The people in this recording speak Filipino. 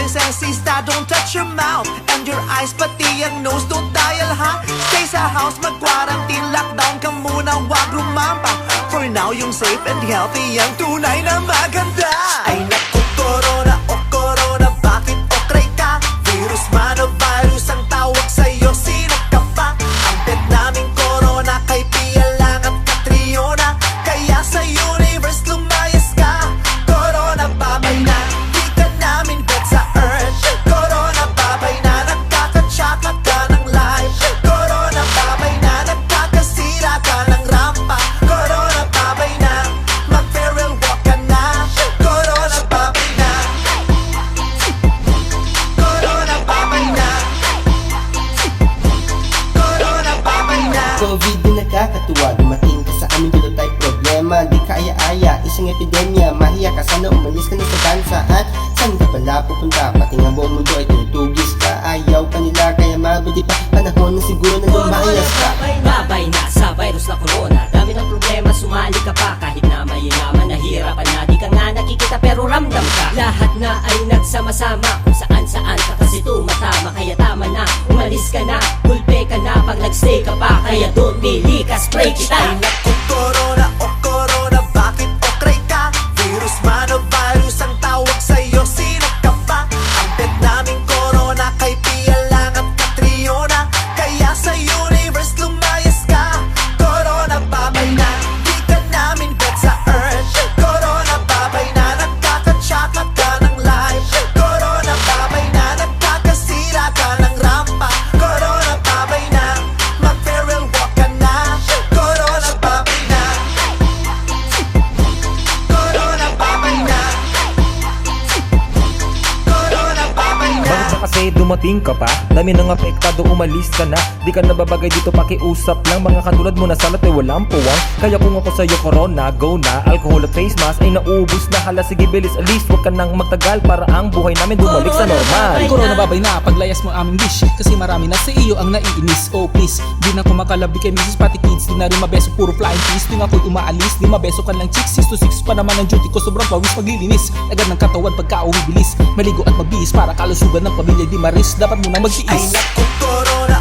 Sensista, don't touch your mouth and your eyes, pati ang nose, don't dial ha. Stay sa house, mag-quarantine, lockdown ka muna, wag lumampa. For now, yung safe and healthy, ang tunay na maganda. Ay naku, corona, bakit okray ka? Virus man o virus ang tawag sa'yo, sino ka ba? Ang bet naming corona, kay Pia lang at Catriona, kaya sa universe lumayas ka. Corona, babay na, di ka namin bet sa earth. Corona, babay na, nagkakatsaka ka ng life. Corona, babay na, nagkakasira ka ng rampa. Corona, babay na, mag-feral walk ka na. Corona, babay na, Corona, babay na, Corona, babay na. COVID din nakakatuwa, dumating ka sa amin dito tayo problema. Di ka aya-aya, isang epidemya, mahiya ka, sana umalis ka na sa bansa. At saan ka pala pupunta, pati nga buong mundo ay tutugis ka. Ayaw ka nila, kaya mabuti pa, panahon na siguro na lumayas ka. Babay na sa virus na corona, dami ng problema, sumali ka pa. Kahit na mayaman, nahirapan na, di ka nga nakikita pero ramdam ka. Lahat na ay nagsama-sama, kung saan-saan ka kasi tumatama. Kaya tama na, umalis ka na, gulpe ka na pag nagstay ka pa. Kaya doon pili ka, spray kita. Ay naku, corona, bakit okray ka? Virus man o virus ang tawag sa'yo, sino ka ba? Ang bet naming corona, kay Pia lang at Catriona, kaya sa universe lumayas ka. Corona, babay na, di ka namin bet sa earth. Corona, babay na, nagkakatsaka ka ng life. Corona, babay na, nagkakasira ka ng rampa. Corona, babay na, mag-feral walk ka na. Corona, babay na, Corona, babay na, Corona, babay na. Bakit ba kasi dumating ka pa? Dami ng apektado, umalis ka na. Di ka nababagay dito, pakiusap lang. Mga katulad mo na salat ay walang puwang. Kaya kung ako sa'yo corona, go na. Alcohol at face mask ay naubos na. Hala sige bilis, alis, huwag ka nang magtagal para ang buhay namin bumalik sa normal. Corona, babay na, paglayas mo aming wish. Kasi marami na sa iyo ang naiinis. Oh please, di na kumakalabi kay Mrs. Pati Kids. Di na rin mabeso, puro flying kiss. Di nga ako'y umaalis, di mabeso ka lang chicks. 6 to 6 pa naman ang duty ko, sobrang pawis paglilinis. Agad ng katawan pagka-uwi bilis. Maligo at magbihis para kalusugan ng pamilya di maris. Dapat mo nang Ay magtiis. naku, corona,